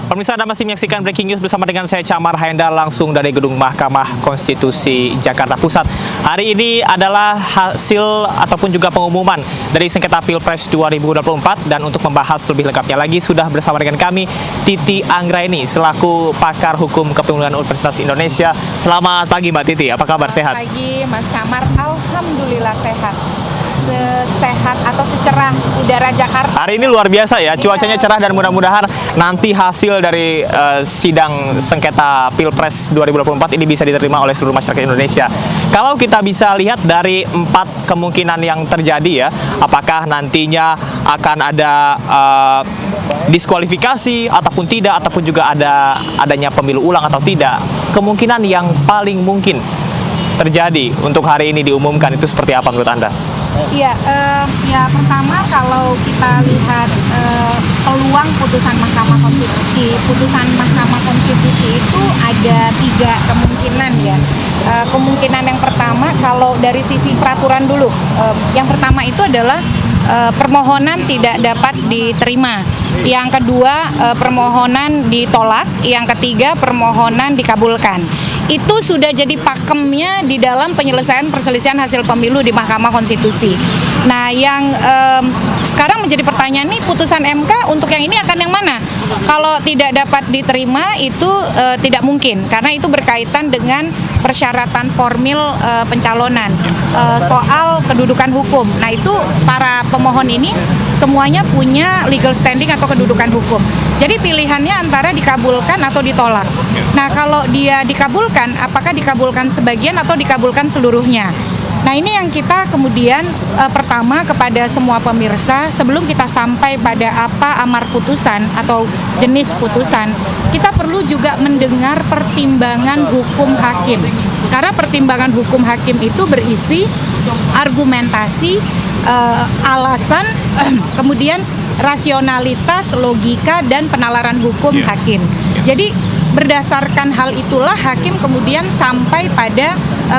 Pemirsa, Anda masih menyaksikan Breaking News bersama dengan saya Camar Haendar langsung dari Gedung Mahkamah Konstitusi Jakarta Pusat. Hari ini adalah hasil ataupun juga pengumuman dari sengketa Pilpres 2024, dan untuk membahas lebih lengkapnya lagi sudah bersama dengan kami Titi Anggraini selaku pakar hukum kepemimpinan Universitas Indonesia. Selamat pagi Mbak Titi, apa kabar? Sehat? Selamat pagi Mas Camar, alhamdulillah sehat. Sehat atau secerah udara Jakarta. Hari ini luar biasa ya, cuacanya cerah dan mudah-mudahan nanti hasil dari sidang sengketa Pilpres 2024 ini bisa diterima oleh seluruh masyarakat Indonesia. Kalau kita bisa lihat dari 4 kemungkinan yang terjadi ya, apakah nantinya akan ada diskualifikasi ataupun tidak, ataupun juga adanya pemilu ulang atau tidak, kemungkinan yang paling mungkin terjadi untuk hari ini diumumkan itu seperti apa menurut Anda? Iya, pertama kalau kita lihat peluang putusan Mahkamah Konstitusi. Putusan Mahkamah Konstitusi itu ada 3 kemungkinan ya. Kemungkinan yang pertama kalau dari sisi peraturan dulu, yang pertama itu adalah permohonan tidak dapat diterima. Yang kedua, permohonan ditolak. Yang ketiga, permohonan dikabulkan. Itu sudah jadi pakemnya di dalam penyelesaian perselisihan hasil pemilu di Mahkamah Konstitusi. Nah, yang sekarang menjadi pertanyaan nih, putusan MK untuk yang ini akan yang mana? Kalau tidak dapat diterima itu tidak mungkin, karena itu berkaitan dengan persyaratan formil pencalonan, soal kedudukan hukum. Nah, itu para pemohon ini semuanya punya legal standing atau kedudukan hukum. Jadi pilihannya antara dikabulkan atau ditolak. Nah, kalau dia dikabulkan, apakah dikabulkan sebagian atau dikabulkan seluruhnya? Nah, ini yang kita kemudian pertama kepada semua pemirsa, sebelum kita sampai pada apa amar putusan atau jenis putusan, kita perlu juga mendengar pertimbangan hukum hakim. Karena pertimbangan hukum hakim itu berisi argumentasi, alasan, kemudian rasionalitas, logika, dan penalaran hukum hakim. Jadi berdasarkan hal itulah hakim kemudian sampai pada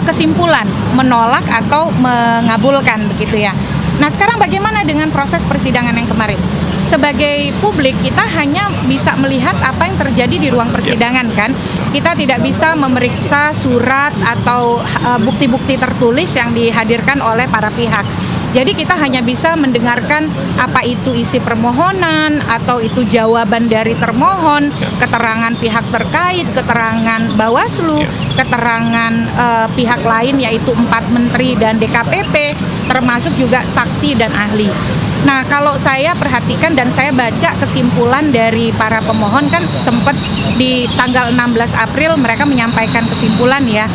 kesimpulan menolak atau mengabulkan, begitu ya. Nah, sekarang bagaimana dengan proses persidangan yang kemarin? Sebagai publik kita hanya bisa melihat apa yang terjadi di ruang persidangan kan. Kita tidak bisa memeriksa surat atau bukti-bukti tertulis yang dihadirkan oleh para pihak. Jadi kita hanya bisa mendengarkan apa itu isi permohonan atau itu jawaban dari termohon, keterangan pihak terkait, keterangan Bawaslu, keterangan pihak lain yaitu 4 menteri dan DKPP, termasuk juga saksi dan ahli. Nah, kalau saya perhatikan dan saya baca kesimpulan dari para pemohon, kan sempat di tanggal 16 April mereka menyampaikan kesimpulan ya.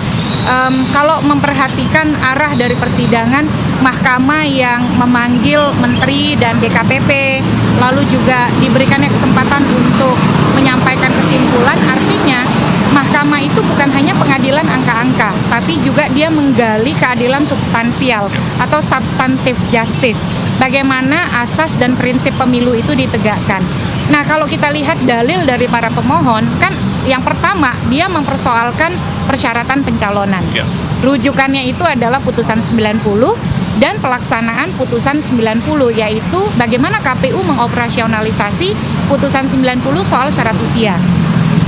Kalau memperhatikan arah dari persidangan, mahkamah yang memanggil menteri dan DKPP, lalu juga diberikannya kesempatan untuk menyampaikan kesimpulan, artinya mahkamah itu bukan hanya pengadilan angka-angka, tapi juga dia menggali keadilan substansial atau substantive justice. Bagaimana asas dan prinsip pemilu itu ditegakkan. Nah, kalau kita lihat dalil dari para pemohon, kan yang pertama dia mempersoalkan persyaratan pencalonan. Rujukannya itu adalah putusan 90 dan pelaksanaan putusan 90, yaitu bagaimana KPU mengoperasionalisasi putusan 90 soal syarat usia.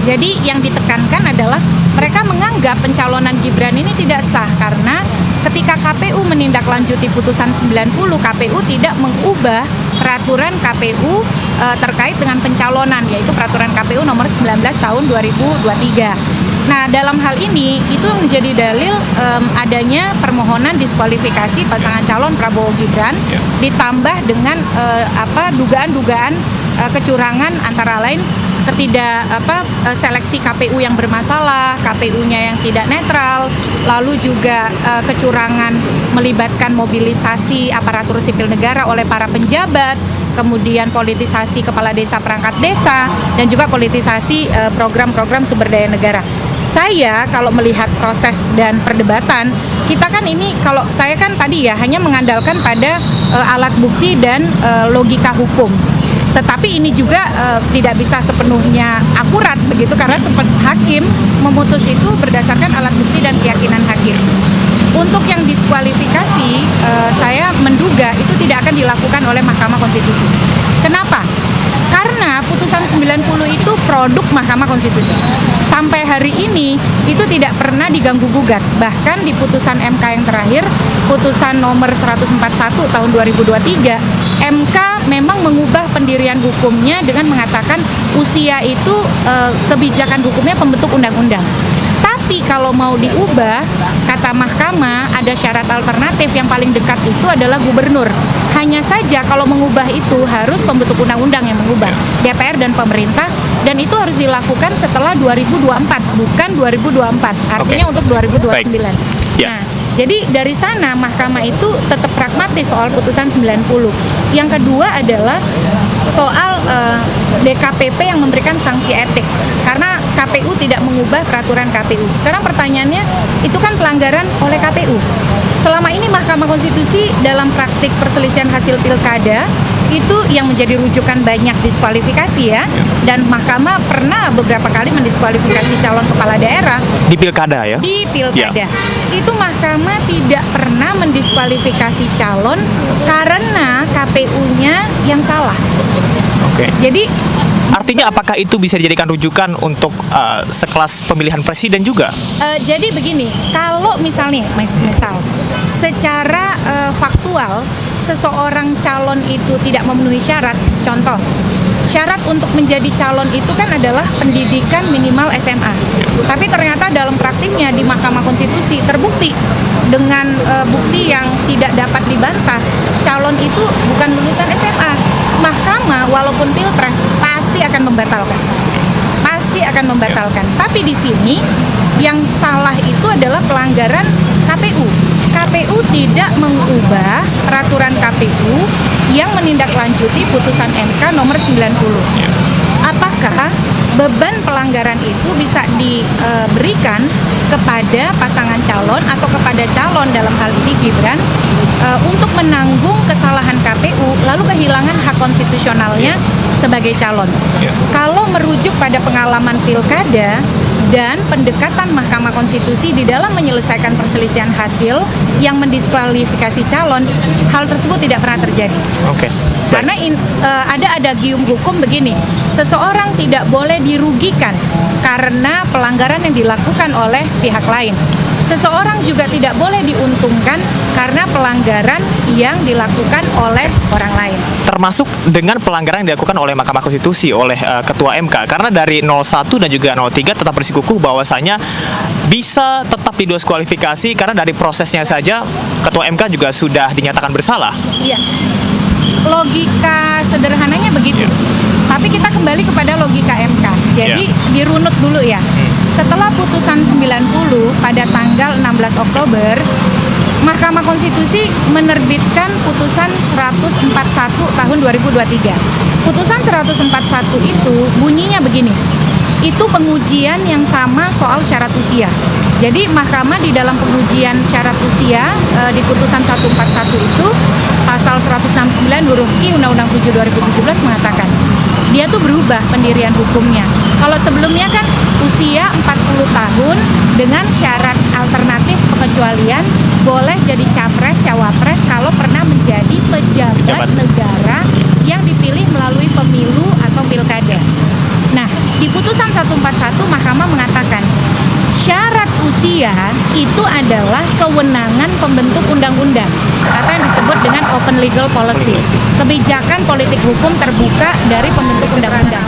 Jadi yang ditekankan adalah mereka menganggap pencalonan Gibran ini tidak sah karena ketika KPU menindaklanjuti putusan 90, KPU tidak mengubah peraturan KPU terkait dengan pencalonan, yaitu peraturan KPU nomor 19 tahun 2023. Nah, dalam hal ini itu menjadi dalil adanya permohonan diskualifikasi pasangan calon Prabowo Gibran, ditambah dengan dugaan-dugaan kecurangan, antara lain seleksi KPU yang bermasalah, KPU-nya yang tidak netral, lalu juga kecurangan melibatkan mobilisasi aparatur sipil negara oleh para penjabat, kemudian politisasi kepala desa perangkat desa, dan juga politisasi program-program sumber daya negara. Saya kalau melihat proses dan perdebatan, kita kan ini, kalau saya kan tadi ya hanya mengandalkan pada alat bukti dan logika hukum. Tetapi ini juga tidak bisa sepenuhnya akurat begitu, karena hakim memutus itu berdasarkan alat bukti dan keyakinan hakim. Untuk yang diskualifikasi, saya menduga itu tidak akan dilakukan oleh Mahkamah Konstitusi. Kenapa? Karena putusan 90 itu produk Mahkamah Konstitusi. Sampai hari ini itu tidak pernah diganggu gugat. Bahkan di putusan MK yang terakhir, putusan nomor 141 tahun 2023, MK memang mengubah pendirian hukumnya dengan mengatakan usia itu kebijakan hukumnya pembentuk undang-undang. Tapi kalau mau diubah, kata mahkamah ada syarat alternatif yang paling dekat itu adalah gubernur. Hanya saja kalau mengubah itu harus pembentuk undang-undang yang mengubah, DPR dan pemerintah, dan itu harus dilakukan setelah 2024, bukan 2024. Artinya untuk 2029. Ya. Nah, jadi dari sana mahkamah itu tetap pragmatis soal putusan 90. Yang kedua adalah soal DKPP yang memberikan sanksi etik, karena KPU tidak mengubah peraturan KPU. Sekarang pertanyaannya, itu kan pelanggaran oleh KPU. Selama ini Mahkamah Konstitusi dalam praktik perselisihan hasil pilkada itu yang menjadi rujukan banyak diskualifikasi ya, dan Mahkamah pernah beberapa kali mendiskualifikasi calon kepala daerah Di pilkada ya? di pilkada. Itu Mahkamah tidak pernah mendiskualifikasi calon karena KPU-nya yang salah. Oke. Jadi Artinya apakah itu bisa dijadikan rujukan untuk sekelas pemilihan presiden juga? jadi begini, kalau misalnya misal secara faktual seseorang calon itu tidak memenuhi syarat, contoh syarat untuk menjadi calon itu kan adalah pendidikan minimal SMA. Tapi ternyata dalam praktiknya di Mahkamah Konstitusi terbukti dengan bukti yang tidak dapat dibantah, calon itu bukan lulusan SMA. Mahkamah walaupun pilpres pasti akan membatalkan. Pasti akan membatalkan. Tapi di sini yang salah itu adalah pelanggaran KPU. KPU tidak mengubah peraturan KPU yang menindaklanjuti putusan MK nomor 90. Apakah beban pelanggaran itu bisa diberikan kepada pasangan calon atau kepada calon dalam hal ini Gibran untuk menanggung kesalahan KPU lalu kehilangan hak konstitusionalnya sebagai calon? Kalau merujuk pada pengalaman pilkada dan pendekatan Mahkamah Konstitusi di dalam menyelesaikan perselisihan hasil yang mendiskualifikasi calon, hal tersebut tidak pernah terjadi. Oke. Karena ada adagium hukum begini, seseorang tidak boleh dirugikan karena pelanggaran yang dilakukan oleh pihak lain. Seseorang juga tidak boleh diuntungkan karena pelanggaran yang dilakukan oleh orang lain. Termasuk dengan pelanggaran yang dilakukan oleh Mahkamah Konstitusi oleh Ketua MK, karena dari 01 dan juga 03 tetap bersikukuh bahwasanya bisa tetap didiskualifikasi karena dari prosesnya saja Ketua MK juga sudah dinyatakan bersalah. Iya. Logika sederhananya begitu. Tapi kita kembali kepada logika MK. Jadi dirunut dulu ya. Setelah putusan 90 pada tanggal 16 Oktober, Mahkamah Konstitusi menerbitkan putusan 141 tahun 2023. Putusan 141 itu bunyinya begini. Itu pengujian yang sama soal syarat usia. Jadi Mahkamah di dalam pengujian syarat usia di putusan 141 itu pasal 169 huruf I Undang-Undang 7 2017 mengatakan dia tuh berubah pendirian hukumnya. Kalau sebelumnya kan usia 40 tahun dengan syarat alternatif pengecualian boleh jadi capres, cawapres kalau pernah menjadi pejabat negara yang dipilih melalui pemilu atau pilkada. Nah, di putusan 141 Mahkamah mengatakan syarat usia itu adalah kewenangan pembentuk undang-undang atau yang disebut dengan open legal policy, kebijakan politik hukum terbuka dari pembentuk undang-undang.